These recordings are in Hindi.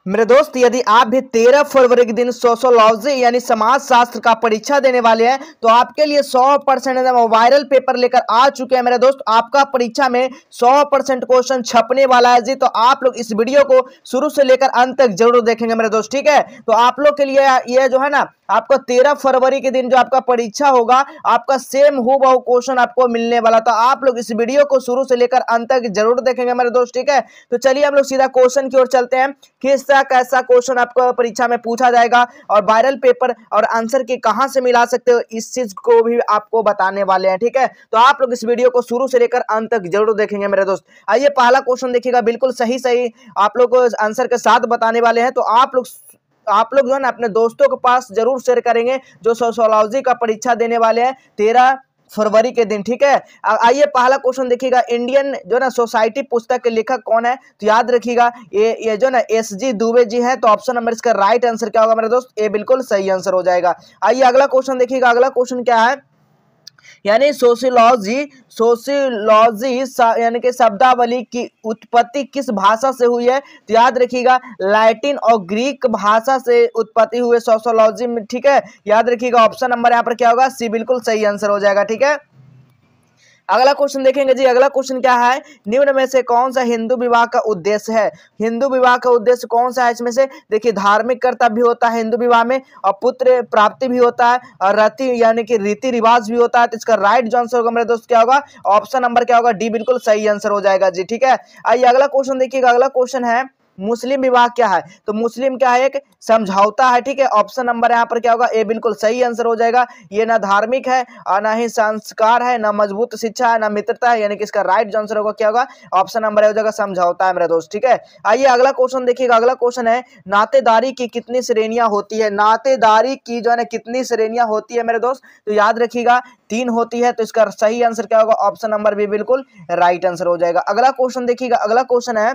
मेरे दोस्त, यदि आप भी 13 फरवरी के दिन सोशोलॉजी यानी समाज शास्त्र का परीक्षा देने वाले हैं तो आपके लिए 100% वायरल पेपर लेकर आ चुके हैं। मेरे दोस्त, आपका परीक्षा में 100% क्वेश्चन छपने वाला है जी। तो आप लोग इस वीडियो को शुरू से लेकर अंत तक जरूर देखेंगे मेरे दोस्त, ठीक है। तो आप लोग के लिए ये जो है ना, आपको 13 फरवरी के दिन जो आपका परीक्षा होगा, आपका सेम हूबहू क्वेश्चन आपको मिलने वाला। तो आप लोग इस वीडियो को शुरू से लेकर अंत तक जरूर देखेंगे मेरे दोस्त, ठीक है। तो चलिए हम लोग सीधा क्वेश्चन की ओर चलते हैं। किस कैसा क्वेश्चन आपको परीक्षा में पूछा जाएगा और वायरल पेपर और आंसर के कहां से मिला सकते हो, इस चीज को भी आपको बताने वाले हैं, ठीक है। तो आप लोग इस वीडियो को शुरू से लेकर अंत तक जरूर देखेंगे मेरे दोस्त। आइए पहला क्वेश्चन देखिएगा, बिल्कुल सही सही आप लोग को आंसर के साथ बताने वाले हैं। तो आप लोग जो है ना अपने दोस्तों के पास जरूर शेयर करेंगे जो सोशियोलॉजी का परीक्षा देने वाले हैं 13 फरवरी के दिन, ठीक है। आइए पहला क्वेश्चन देखिएगा, इंडियन जो ना सोसाइटी पुस्तक के लेखक कौन है? तो याद रखिएगा ये जो ना एस.जी. दुबे जी है। तो ऑप्शन नंबर इसका राइट आंसर क्या होगा मेरे दोस्त? ये बिल्कुल सही आंसर हो जाएगा। आइए अगला क्वेश्चन देखिएगा, अगला क्वेश्चन क्या है, यानी सोशियोलॉजी यानी कि शब्दावली की उत्पत्ति किस भाषा से हुई है? तो याद रखिएगा लैटिन और ग्रीक भाषा से उत्पत्ति हुई सोशियोलॉजी में, ठीक है। याद रखिएगा ऑप्शन नंबर यहाँ पर क्या होगा? सी बिल्कुल सही आंसर हो जाएगा, ठीक है। अगला क्वेश्चन देखेंगे जी, अगला क्वेश्चन क्या है, निम्न में से कौन सा हिंदू विवाह का उद्देश्य है? हिंदू विवाह का उद्देश्य कौन सा है इसमें से? देखिए, धार्मिक कर्तव्य भी होता है हिंदू विवाह में, और पुत्र प्राप्ति भी होता है, और रति यानी कि रीति रिवाज भी होता है। तो इसका राइट जो आंसर होगा मेरे दोस्त क्या होगा? ऑप्शन नंबर क्या होगा? डी बिल्कुल सही आंसर हो जाएगा जी, ठीक है। आइए अगला क्वेश्चन देखिएगा, अगला क्वेश्चन है मुस्लिम विवाह क्या है? तो मुस्लिम क्या है? एक समझौता है, ठीक है। ऑप्शन नंबर यहाँ पर क्या होगा? ए बिल्कुल सही आंसर हो जाएगा। ये ना धार्मिक है और ना ही संस्कार है, ना मजबूत शिक्षा है, ना मित्रता है, यानी कि इसका राइट आंसर होगा क्या होगा? ऑप्शन नंबर हो जाएगा समझौता है मेरे दोस्त, ठीक है। आइए अगला क्वेश्चन देखिएगा, अगला क्वेश्चन है नातेदारी की कितनी श्रेणियां होती है? नातेदारी की जो है ना कितनी श्रेणियां होती है मेरे दोस्त? तो याद रखिएगा 3 होती है। तो इसका सही आंसर क्या होगा? ऑप्शन नंबर बी बिल्कुल राइट आंसर हो जाएगा। अगला क्वेश्चन देखिएगा, अगला क्वेश्चन है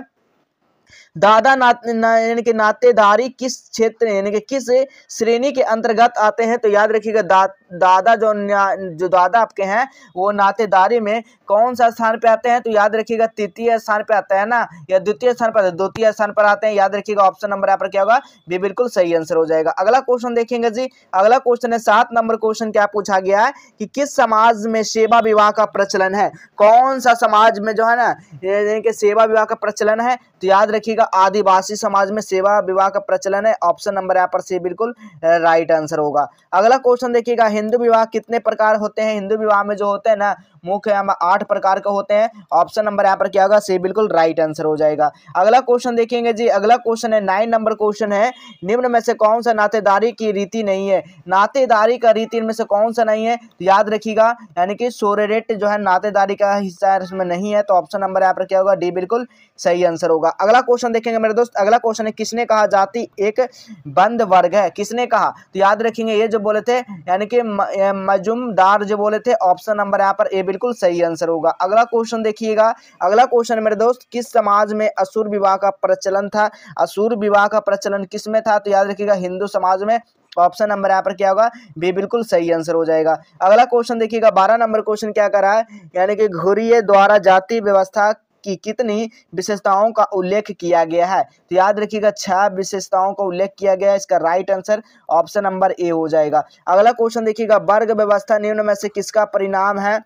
दादा यानी कि नातेदारी किस क्षेत्र यानी कि किस श्रेणी के अंतर्गत आते हैं? तो याद रखिएगा दादा जो दादा आपके हैं वो नातेदारी में कौन सा स्थान पे आते हैं? तो याद रखिएगा तृतीय स्थान पे आता है ना, या द्वितीय स्थान पर? द्वितीय स्थान पर आते हैं। याद रखिएगा ऑप्शन नंबर यहाँ पर क्या होगा? बी बिल्कुल सही आंसर हो जाएगा। अगला क्वेश्चन देखेंगे जी, अगला क्वेश्चन है 7 नंबर क्वेश्चन क्या पूछा गया है कि किस समाज में सेवा विवाह का प्रचलन है? कौन सा समाज में जो है ना यानी कि सेवा विवाह का प्रचलन है? तो याद रखिएगा आदिवासी समाज में सेवा विवाह का प्रचलन है। ऑप्शन नंबर यहाँ पर सी बिल्कुल राइट आंसर होगा। अगला क्वेश्चन देखिएगा, हिंदू विवाह कितने प्रकार होते हैं? हिंदू विवाह में जो होते हैं ना मुख्य 8 प्रकार के होते हैं। ऑप्शन नंबर यहाँ पर क्या होगा? सी बिल्कुल राइट आंसर हो जाएगा। अगला क्वेश्चन देखेंगे जी, अगला क्वेश्चन है 9 नंबर क्वेश्चन है, निम्न में से कौन सा नातेदारी की रीति नहीं है? नातेदारी का रीति इनमें से कौन सा नहीं है? तो याद रखिएगा यानी कि सोरेरेट जो है नातेदारी का हिस्सा है, इसमें नहीं है। तो ऑप्शन नंबर यहाँ पर क्या होगा? डी बिल्कुल सही आंसर होगा। अगला क्वेश्चन देखेंगे मेरे दोस्त, अगला क्वेश्चन है किसने कहा जाति एक बंद वर्ग है? किसने कहा? तो याद रखेंगे ये जो बोले थे यानी कि मजूमदार जो बोले थे। ऑप्शन नंबर यहाँ पर ए बिल्कुल सही आंसर होगा। अगला क्वेश्चन देखिएगा, अगला क्वेश्चन मेरे दोस्त, किस समाज में असुर विवाह का प्रचलन था? असुर विवाह का प्रचलन किस में था? तो याद रखिएगा हिंदू समाज में। ऑप्शन नंबर यहाँ पर क्या होगा? बी बिल्कुल सही आंसर हो जाएगा। अगला क्वेश्चन देखिएगा 12 नंबर क्वेश्चन क्या कर रहा है, यानी कि घुरिये द्वारा जाति व्यवस्था की कितनी विशेषताओं का उल्लेख किया गया है? तो याद रखिएगा 6 विशेषताओं का उल्लेख किया गया है। इसका right answer option number A हो जाएगा। अगला क्वेश्चन देखिएगा, वर्ग व्यवस्था निम्न में से किसका परिणाम है?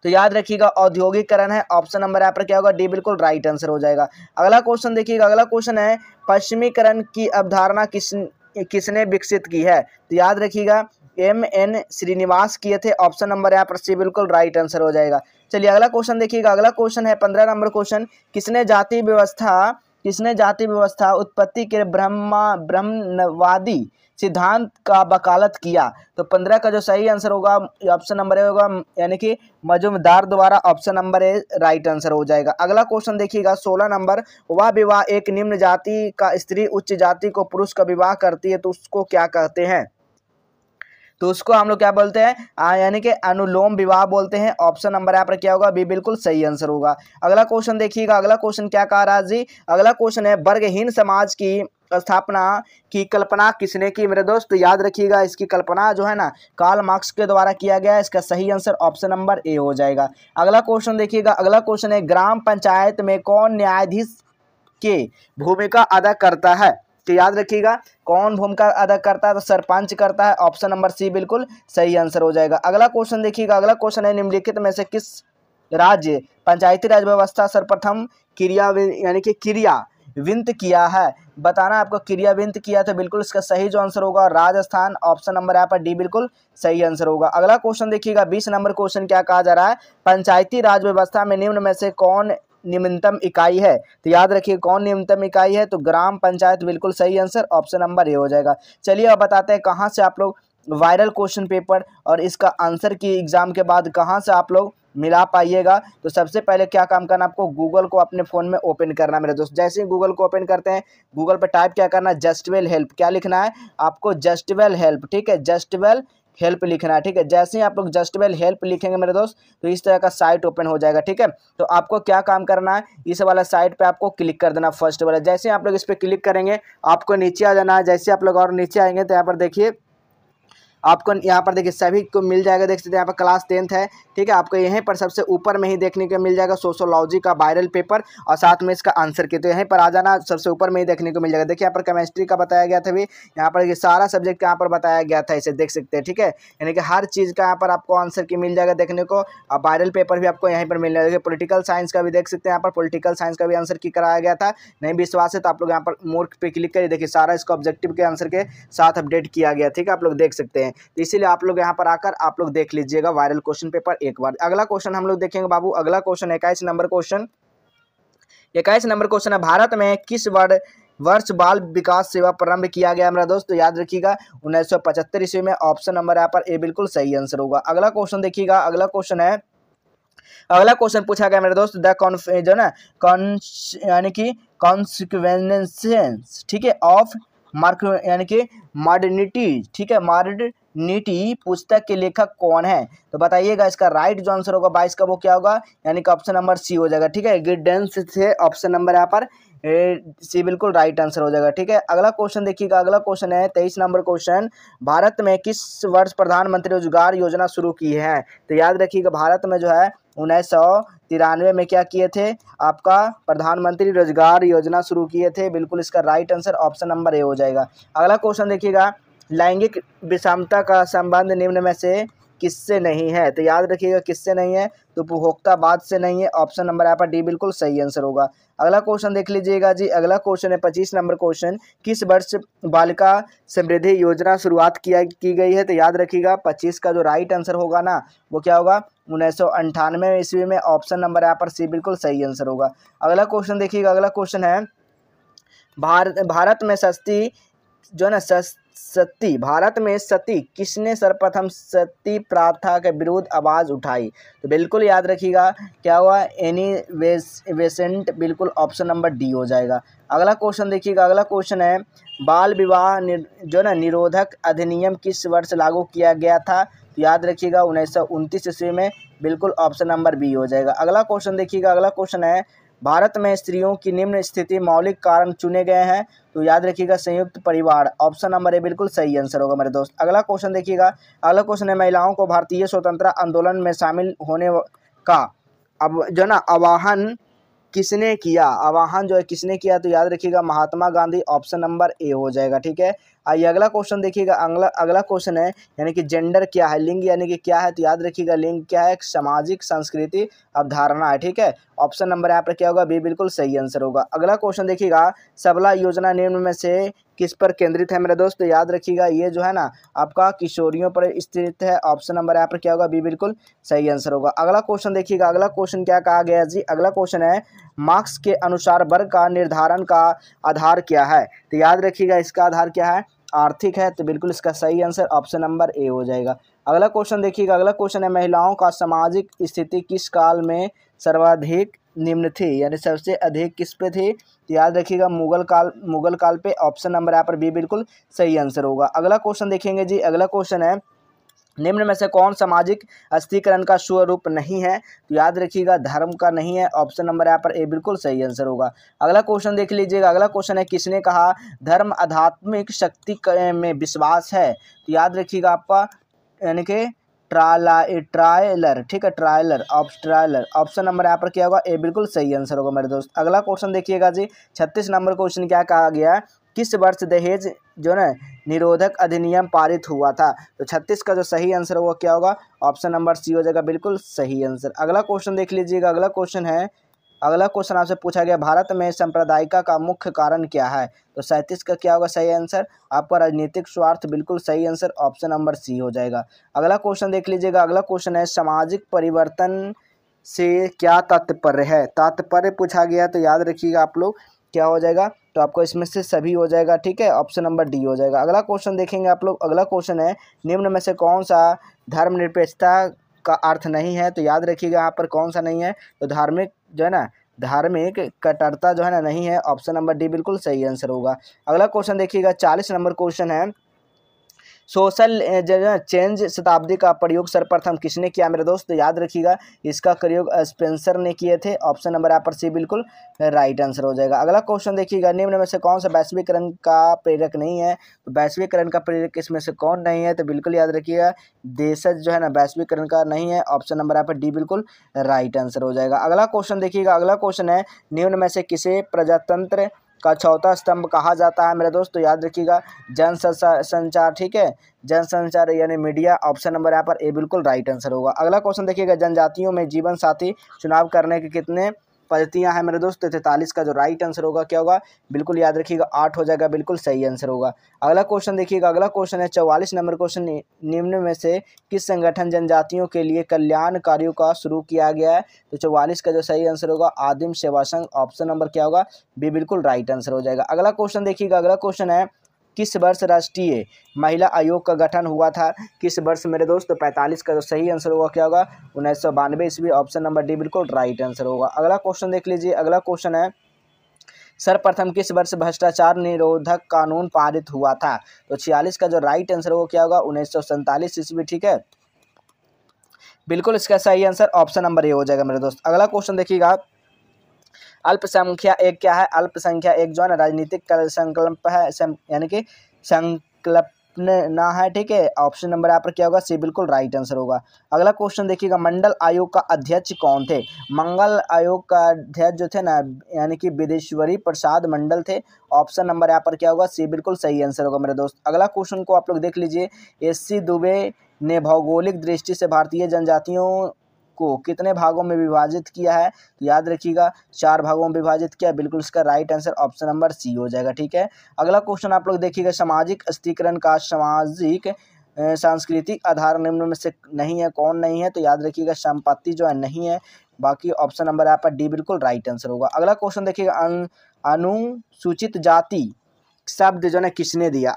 तो याद रखिएगा औद्योगिकरण है। ऑप्शन नंबर यहाँ पर क्या होगा? डी बिल्कुल राइट आंसर हो जाएगा। अगला क्वेश्चन देखिएगा, अगला क्वेश्चन है पश्चिमीकरण की अवधारणा किसने विकसित की है? तो याद रखिएगा M.N. श्रीनिवास किए थे। ऑप्शन नंबर यहाँ पर सी बिल्कुल राइट आंसर हो जाएगा। चलिए अगला क्वेश्चन देखिएगा, अगला क्वेश्चन है 15 नंबर क्वेश्चन, किसने जाति व्यवस्था उत्पत्ति के ब्रह्मवादी सिद्धांत का वकालत किया? तो 15 का जो सही आंसर होगा ऑप्शन नंबर ए होगा, यानी कि मजूमदार द्वारा। Option number A right answer हो जाएगा। अगला क्वेश्चन देखिएगा 16 नंबर, वह विवाह एक निम्न जाति का स्त्री उच्च जाति को पुरुष का विवाह करती है तो उसको क्या कहते हैं? तो उसको हम लोग क्या बोलते हैं? यानी कि अनुलोम विवाह बोलते हैं। ऑप्शन नंबर यहाँ पर क्या होगा? बी बिल्कुल सही आंसर होगा। अगला क्वेश्चन देखिएगा, अगला क्वेश्चन क्या कह रहा है जी, अगला क्वेश्चन है वर्गहीन समाज की स्थापना की कल्पना किसने की? मेरे दोस्त याद रखिएगा इसकी कल्पना जो है ना कार्ल मार्क्स के द्वारा किया गया है। इसका सही आंसर ऑप्शन नंबर ए हो जाएगा। अगला क्वेश्चन देखिएगा, अगला क्वेश्चन है ग्राम पंचायत में कौन न्यायाधीश के भूमिका अदा करता है? तो याद रखिएगा कौन भूमिका अदा करता है, तो सरपंच करता है। ऑप्शन नंबर सी बिल्कुल सही आंसर हो जाएगा। अगला क्वेश्चन देखिएगा, अगला क्वेश्चन है निम्नलिखित में से किस राज्य पंचायती राज व्यवस्था सर्वप्रथम क्रियान्वित किया है? बताना आपको क्रियान्वित किया, तो बिल्कुल इसका सही जो आंसर होगा राजस्थान। ऑप्शन नंबर यहाँ पर डी बिल्कुल सही आंसर होगा। अगला क्वेश्चन देखिएगा 20 नंबर क्वेश्चन क्या कहा जा रहा है, पंचायती राज व्यवस्था में निम्न में से कौन निम्नतम इकाई है? तो याद रखिए कौन निम्नतम इकाई है, तो ग्राम पंचायत बिल्कुल सही आंसर। ऑप्शन नंबर ए हो जाएगा। चलिए अब बताते हैं कहाँ से आप लोग वायरल क्वेश्चन पेपर और इसका आंसर की एग्जाम के बाद कहाँ से आप लोग मिला पाइएगा। तो सबसे पहले क्या काम करना, आपको गूगल को अपने फ़ोन में ओपन करना मेरे दोस्त। जैसे ही गूगल को ओपन करते हैं, गूगल पर टाइप क्या करना है, जस्टवेल हेल्प। क्या लिखना है आपको, जस्टवेल हेल्प, ठीक है, जस्टवेल हेल्प लिखना है, ठीक है। जैसे ही आप लोग जस्टवेल हेल्प लिखेंगे मेरे दोस्त, तो इस तरह का साइट ओपन हो जाएगा, ठीक है। तो आपको क्या काम करना है, इस वाला साइट पे आपको क्लिक कर देना, फर्स्ट वाला। जैसे ही आप लोग इस पर क्लिक करेंगे, आपको नीचे आ जाना है। जैसे आप लोग और नीचे आएंगे तो यहाँ पर देखिए आपको यहाँ पर देखिए सभी को मिल जाएगा, देख सकते हैं यहाँ पर क्लास 10th है, ठीक है। आपको यहीं पर सबसे ऊपर में ही देखने को मिल जाएगा सोशियोलॉजी का वायरल पेपर और साथ में इसका आंसर की। तो यहीं पर आ जाना, सबसे ऊपर में ही देखने को मिल जाएगा। देखिए यहाँ पर केमिस्ट्री का बताया गया था भी, यहाँ पर ये सारा सब्जेक्ट यहाँ पर बताया गया था, इसे देख सकते हैं, ठीक है। यानी कि हर चीज़ का यहाँ पर आपको आंसर की मिल जाएगा देखने को, और वायरल पेपर भी आपको यहीं पर मिल जाएगा। पॉलिटिकल साइंस का भी देख सकते हैं, यहाँ पर पॉलिटिकल साइंस का भी आंसर की कराया गया था। नहीं विश्वास है तो आप लोग यहाँ पर मोर पे क्लिक करिए, देखिए सारा इसका ऑब्जेक्टिव के आंसर के साथ अपडेट किया गया, ठीक है, आप लोग देख सकते हैं। तो इसीलिए आप लोग यहाँ पर आकर आप लोग देख लीजिएगा वायरल क्वेश्चन पेपर एक बार। अगला क्वेश्चन हम लोग देखेंगे बाबू, अगला question 21 number question. 21 number question है, भारत में किस वर्ष बाल विकास सेवा प्रारंभ किया गया मेरा दोस्त? तो याद रखिएगा 1975 ईस्वी में। ऑप्शन नंबर यहाँ पर ए बिल्कुल सही आंसर होगा। अगला क्वेश्चन देखिएगा, अगला क्वेश्चन है, अगला क्वेश्चन पूछा गया मेरे दोस्त, द जो ना यानी कि कॉन्सिक्वेंसेस, ठीक है, ऑफ मार्क यानी कि मॉडर्निटी, ठीक है, मॉडर्निटी पुस्तक के लेखक कौन है? तो बताइएगा इसका राइट जो आंसर होगा 22 का वो क्या होगा, यानी कि ऑप्शन नंबर सी हो जाएगा, ठीक है। गिडेंस से ऑप्शन नंबर यहाँ पर सी बिल्कुल राइट आंसर हो जाएगा, ठीक है। अगला क्वेश्चन देखिएगा, अगला क्वेश्चन है 23 नंबर क्वेश्चन, भारत में किस वर्ष प्रधानमंत्री रोजगार योजना शुरू की है? तो याद रखिएगा भारत में जो है 1993 में क्या किए थे, आपका प्रधानमंत्री रोजगार योजना शुरू किए थे। बिल्कुल इसका right answer option number A हो जाएगा। अगला क्वेश्चन देखिएगा, लैंगिक विषमता का संबंध निम्न में से किससे नहीं है? तो याद रखिएगा किससे नहीं है, तो उपभोक्तावाद से नहीं है। ऑप्शन नंबर यहाँ पर डी बिल्कुल सही आंसर होगा। अगला क्वेश्चन देख लीजिएगा जी, अगला क्वेश्चन है 25 नंबर क्वेश्चन, किस वर्ष बालिका समृद्धि योजना शुरुआत की गई है? तो याद रखिएगा 25 का जो राइट आंसर होगा ना वो क्या होगा, 1998 ईस्वी में। ऑप्शन नंबर यहाँ पर सी बिल्कुल सही आंसर होगा। अगला क्वेश्चन देखिएगा, अगला क्वेश्चन है, भारत में सस्ती जो है ना सती, भारत में सती किसने सर्वप्रथम सती प्रथा के विरुद्ध आवाज़ उठाई? तो बिल्कुल याद रखिएगा क्या हुआ, एनी बेसेंट, बिल्कुल ऑप्शन नंबर डी हो जाएगा। अगला क्वेश्चन देखिएगा, अगला क्वेश्चन है, बाल विवाह जो ना निरोधक अधिनियम किस वर्ष लागू किया गया था? तो याद रखिएगा 1929 ईस्वी में। बिल्कुल ऑप्शन नंबर बी हो जाएगा। अगला क्वेश्चन देखिएगा, अगला क्वेश्चन है, भारत में स्त्रियों की निम्न स्थिति मौलिक कारण चुने गए हैं? तो याद रखिएगा संयुक्त परिवार। ऑप्शन नंबर ए बिल्कुल सही आंसर होगा मेरे दोस्त। अगला क्वेश्चन देखिएगा, अगला क्वेश्चन है, महिलाओं को भारतीय स्वतंत्रता आंदोलन में शामिल होने का अब जो ना आह्वान किसने किया? आह्वान जो है किसने किया? तो याद रखिएगा Mahatma Gandhi. Option number A हो जाएगा, ठीक है। आइए अगला क्वेश्चन देखिएगा, अगला क्वेश्चन है, यानी कि जेंडर क्या है, लिंग यानी कि क्या है? तो याद रखिएगा लिंग क्या है, एक सामाजिक संस्कृति अवधारणा है, ठीक है। ऑप्शन नंबर यहाँ पर क्या होगा, बी बिल्कुल सही आंसर होगा। अगला क्वेश्चन देखिएगा, सबला योजना निम्न में से किस पर केंद्रित है मेरे दोस्त? तो याद रखिएगा ये जो है ना आपका किशोरियों पर स्थित है। ऑप्शन नंबर यहाँ पर क्या होगा, बी बिल्कुल सही आंसर होगा। अगला क्वेश्चन देखिएगा, अगला क्वेश्चन क्या कहा गया जी, अगला क्वेश्चन है, मार्क्स के अनुसार वर्ग का निर्धारण का आधार क्या है? तो याद रखिएगा इसका आधार क्या है, आर्थिक है। तो बिल्कुल इसका सही आंसर ऑप्शन नंबर ए हो जाएगा। अगला क्वेश्चन देखिएगा, अगला क्वेश्चन है, महिलाओं का सामाजिक स्थिति किस काल में सर्वाधिक निम्न थी, यानी सबसे अधिक किस पे थी? तो याद रखिएगा मुगल काल पे। ऑप्शन नंबर यहाँ पर बी बिल्कुल सही आंसर होगा। अगला क्वेश्चन देखेंगे जी, अगला क्वेश्चन है, निम्न में से कौन सामाजिक अस्थिकरण का स्वरूप नहीं है? तो याद रखिएगा धर्म का नहीं है। ऑप्शन नंबर यहाँ पर ए बिल्कुल सही आंसर होगा। अगला क्वेश्चन देख लीजिएगा, अगला क्वेश्चन है, किसने कहा धर्म आध्यात्मिक शक्ति में विश्वास है? तो याद रखिएगा आपका यानी कि ट्रायलर, ठीक है, ट्रायलर ऑप्शन नंबर यहाँ पर क्या होगा, ए बिल्कुल सही आंसर होगा मेरे दोस्त। अगला क्वेश्चन देखिएगा जी, 36 नंबर क्वेश्चन क्या कहा गया है, किस वर्ष दहेज जो ना निरोधक अधिनियम पारित हुआ था। तो 36 का जो सही आंसर होगा क्या होगा, ऑप्शन नंबर सी हो जाएगा, बिल्कुल सही आंसर। अगला क्वेश्चन देख लीजिएगा, अगला क्वेश्चन आपसे पूछा गया, भारत में सांप्रदायिकता का मुख्य कारण क्या है। तो 37 का क्या होगा सही आंसर, आपका राजनीतिक स्वार्थ, बिल्कुल सही आंसर, ऑप्शन नंबर सी हो जाएगा। अगला क्वेश्चन देख लीजिएगा, अगला क्वेश्चन है, सामाजिक परिवर्तन से क्या तात्पर्य है। तात्पर्य पूछा गया तो याद रखिएगा आप लोग क्या हो जाएगा, तो आपको इसमें से सभी हो जाएगा, ठीक है, ऑप्शन नंबर डी हो जाएगा। अगला क्वेश्चन देखेंगे आप लोग, अगला क्वेश्चन है, निम्न में से कौन सा धर्मनिरपेक्षता का अर्थ नहीं है। तो याद रखिएगा यहाँ पर कौन सा नहीं है, तो धार्मिक जो है ना, धार्मिक कट्टरता जो है ना नहीं है, ऑप्शन नंबर डी बिल्कुल सही आंसर होगा। अगला क्वेश्चन देखिएगा, 40 नंबर क्वेश्चन है, सोशल चेंज शताब्दी का प्रयोग सर्वप्रथम किसने किया मेरे दोस्त। तो याद रखिएगा इसका प्रयोग स्पेंसर ने किए थे, ऑप्शन नंबर यहाँ पर सी बिल्कुल राइट आंसर हो जाएगा। अगला क्वेश्चन देखिएगा, निम्न में से कौन सा वैश्वीकरण का प्रेरक नहीं है। तो वैश्वीकरण का प्रेरक इसमें से कौन नहीं है, तो बिल्कुल याद रखिएगा देशज जो है ना वैश्वीकरण का नहीं है, ऑप्शन नंबर यहाँ पर डी बिल्कुल राइट आंसर हो जाएगा। अगला क्वेश्चन देखिएगा, अगला क्वेश्चन है, निम्न में से किसे प्रजातंत्र का चौथा स्तंभ कहा जाता है मेरे दोस्त। तो याद रखिएगा जन संचार, ठीक है, जन संचार यानी मीडिया, ऑप्शन नंबर यहाँ पर ए बिल्कुल राइट आंसर होगा। अगला क्वेश्चन देखिएगा, जनजातियों में जीवन साथी चुनाव करने के कितने पद्धतियां हैं मेरे दोस्त। 43 का जो राइट आंसर होगा क्या होगा, बिल्कुल याद रखिएगा 8 हो जाएगा, बिल्कुल सही आंसर होगा। अगला क्वेश्चन देखिएगा, अगला क्वेश्चन है 44 नंबर क्वेश्चन, निम्न में से किस संगठन जनजातियों के लिए कल्याण कार्यों का शुरू किया गया है। तो 44 का जो सही आंसर होगा आदिम सेवा संघ, ऑप्शन नंबर क्या होगा, बी बिल्कुल राइट आंसर हो जाएगा। अगला क्वेश्चन देखिएगा, अगला क्वेश्चन है, किस वर्ष राष्ट्रीय महिला आयोग का गठन हुआ था। किस वर्ष मेरे दोस्त। तो 45 का जो सही आंसर होगा क्या होगा, 1992 ईस्वी, ऑप्शन नंबर डी बिल्कुल राइट आंसर होगा। अगला क्वेश्चन देख लीजिए, अगला क्वेश्चन है, सर्वप्रथम किस वर्ष भ्रष्टाचार निरोधक कानून पारित हुआ था। तो 46 का जो राइट आंसर होगा क्या होगा, 1947 ईस्वी, ठीक है, बिल्कुल इसका सही आंसर ऑप्शन नंबर ए हो जाएगा मेरे दोस्त। अगला क्वेश्चन देखिएगा, अल्पसंख्या एक क्या है। अल्पसंख्या एक जो है ना राजनीतिक संकल्प है, यानी कि संकल्पना है, ठीक है, ऑप्शन नंबर यहाँ पर क्या होगा, सी बिल्कुल राइट आंसर होगा। अगला क्वेश्चन देखिएगा, मंडल आयोग का अध्यक्ष कौन थे। मंगल आयोग का अध्यक्ष जो थे ना, यानी कि विदेश्वरी प्रसाद मंडल थे, ऑप्शन नंबर यहाँ पर क्या होगा, सी बिल्कुल सही आंसर होगा मेरे दोस्त। अगला क्वेश्चन को आप लोग देख लीजिए, एस.सी. दुबे ने भौगोलिक दृष्टि से भारतीय जनजातियों को कितने भागों में विभाजित किया है। तो याद रखिएगा 4 भागों में विभाजित किया, बिल्कुल इसका right answer option number C हो जाएगा, ठीक है। अगला क्वेश्चन आप लोग देखिएगा, सामाजिक स्थिरीकरण का सामाजिक सांस्कृतिक आधार निम्न में से नहीं है, कौन नहीं है। तो याद रखिएगा संपत्ति जो है नहीं है, बाकी ऑप्शन नंबर यहाँ पर डी बिल्कुल राइट आंसर होगा। अगला क्वेश्चन देखिएगा, अनुसूचित जाति शब्द जो है किसने दिया।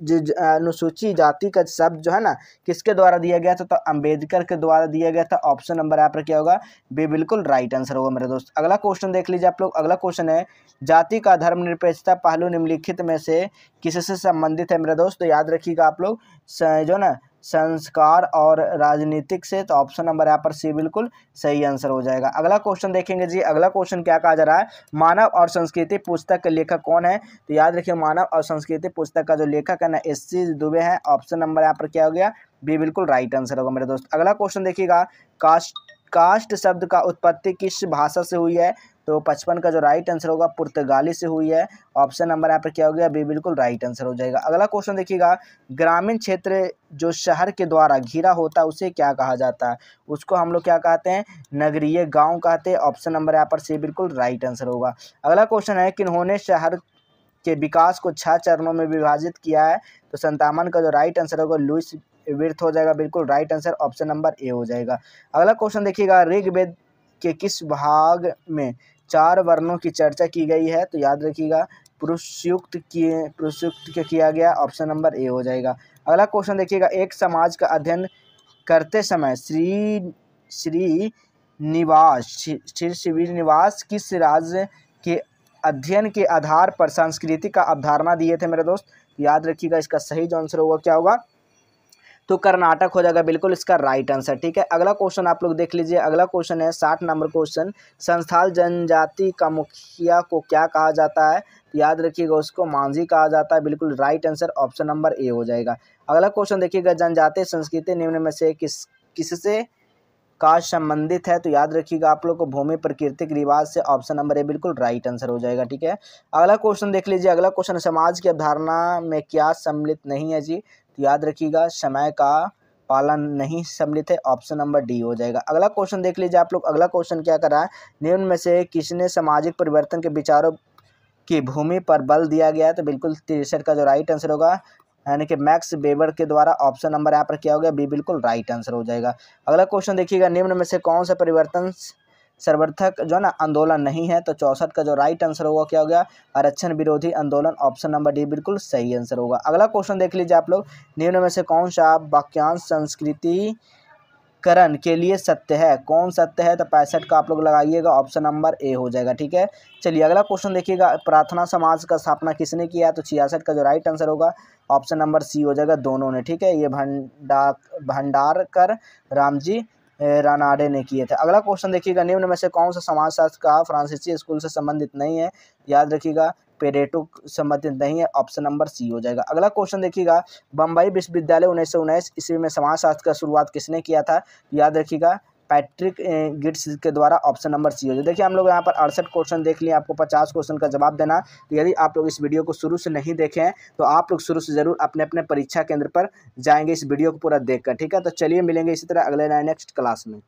अनुसूची जाति का शब्द जो है ना किसके द्वारा दिया गया था। तो अंबेडकर के द्वारा दिया गया था, ऑप्शन नंबर यहाँ पर क्या होगा, बी बिल्कुल राइट आंसर होगा मेरे दोस्त। अगला क्वेश्चन देख लीजिए आप लोग, अगला क्वेश्चन है, जाति का धर्मनिरपेक्षता पहलू निम्नलिखित में से किससे संबंधित है मेरे दोस्त। तो याद रखिएगा आप लोग जो ना संस्कार और राजनीतिक से, तो ऑप्शन नंबर यहाँ पर सी बिल्कुल सही आंसर हो जाएगा। अगला क्वेश्चन देखेंगे जी, अगला क्वेश्चन क्या कहा जा रहा है, मानव और संस्कृति पुस्तक के लेखक कौन है। तो याद रखिए मानव और संस्कृति पुस्तक का जो लेखक है ना एस.सी. दुबे है, ऑप्शन नंबर यहाँ पर क्या हो गया, बी बिल्कुल राइट आंसर होगा मेरे दोस्त। अगला क्वेश्चन देखिएगा, कास्ट शब्द का उत्पत्ति किस भाषा से हुई है। तो 55 का जो राइट आंसर होगा पुर्तगाली से हुई है, ऑप्शन नंबर यहाँ पर क्या हो गया, बी बिल्कुल राइट आंसर हो जाएगा। अगला क्वेश्चन देखिएगा, ग्रामीण क्षेत्र जो शहर के द्वारा घिरा होता है उसे क्या कहा जाता है। उसको हम लोग क्या कहते हैं, नगरीय गांव कहते हैं, ऑप्शन नंबर यहाँ पर सी बिल्कुल राइट आंसर होगा। अगला क्वेश्चन है, किन्होंने शहर के विकास को 6 चरणों में विभाजित किया है। तो 57 का जो राइट आंसर होगा लुईस विर्थ हो जाएगा, बिल्कुल right answer option number A हो जाएगा। अगला क्वेश्चन देखिएगा, ऋग्वेद के किस भाग में 4 वर्णों की चर्चा की गई है। तो याद रखिएगा पुरुषयुक्त किया गया, ऑप्शन नंबर ए हो जाएगा। अगला क्वेश्चन देखिएगा, एक समाज का अध्ययन करते समय श्रीनिवास किस राज्य के अध्ययन के आधार पर संस्कृति का अवधारणा दिए थे मेरे दोस्त। याद रखिएगा इसका सही जो आंसर होगा क्या होगा, तो कर्नाटक हो जाएगा, बिल्कुल इसका राइट आंसर, ठीक है। अगला क्वेश्चन आप लोग देख लीजिए, अगला क्वेश्चन है 60 नंबर क्वेश्चन, संथाल जनजाति का मुखिया को क्या कहा जाता है। याद रखिएगा उसको मांझी कहा जाता है। बिल्कुल right answer option number A हो जाएगा। अगला क्वेश्चन देखिएगा, जनजातीय संस्कृति निम्न में से किससे का संबंधित है? तो याद रखिएगा आप लोग को भूमि प्राकृतिक रिवाज से, ऑप्शन नंबर ए बिल्कुल राइट आंसर हो जाएगा। ठीक है, अगला क्वेश्चन देख लीजिए। अगला क्वेश्चन, समाज की अवधारणा में क्या सम्मिलित नहीं है जी? तो याद रखिएगा समय का पालन नहीं सम्मिलित है, ऑप्शन नंबर डी हो जाएगा। अगला क्वेश्चन देख लीजिए आप लोग। अगला क्वेश्चन क्या कर रहा है, निम्न में से किसने सामाजिक परिवर्तन के विचारों की भूमि पर बल दिया गया है? तो बिल्कुल 63 का जो राइट आंसर होगा यानी कि मैक्स वेबर के द्वारा, ऑप्शन नंबर यहाँ पर क्या हो गया, बी बिल्कुल राइट आंसर हो जाएगा। अगला क्वेश्चन देखिएगा, निम्न में से कौन सा परिवर्तन सर्वर्थक जो है ना आंदोलन नहीं है? तो 64 का जो राइट आंसर होगा क्या हो गया, आरक्षण विरोधी आंदोलन, ऑप्शन नंबर डी बिल्कुल सही आंसर होगा। अगला क्वेश्चन देख लीजिए आप लोग, निम्न में से कौन सा वाक्यांश संस्कृतिकरण के लिए सत्य है? कौन सत्य है? तो 65 का आप लोग लगाइएगा, ऑप्शन नंबर ए हो जाएगा। ठीक है, चलिए अगला क्वेश्चन देखिएगा, प्रार्थना समाज का स्थापना किसने किया? तो 66 का जो राइट आंसर होगा, ऑप्शन नंबर सी हो जाएगा, दोनों ने। ठीक है, ये भंडारकर रामजी रानाडे ने किए थे। अगला क्वेश्चन देखिएगा, निम्न में से कौन सा समाजशास्त्र का फ्रांसीसी स्कूल से संबंधित नहीं है? याद रखिएगा पेरेटो संबंधित नहीं है, ऑप्शन नंबर सी हो जाएगा। अगला क्वेश्चन देखिएगा, बम्बई विश्वविद्यालय 1919 ईस्वी में समाजशास्त्र का शुरुआत किसने किया था? याद रखिएगा पैट्रिक गिट्स के द्वारा, ऑप्शन नंबर सी हो जाएगा। देखिए हम लोग यहाँ पर 68 क्वेश्चन देख लिए, आपको 50 क्वेश्चन का जवाब देना। तो यदि आप लोग इस वीडियो को शुरू से नहीं देखे हैं तो आप लोग शुरू से जरूर अपने अपने परीक्षा केंद्र पर जाएंगे इस वीडियो को पूरा देखकर। ठीक है, तो चलिए मिलेंगे इसी तरह अगले नेक्स्ट क्लास में।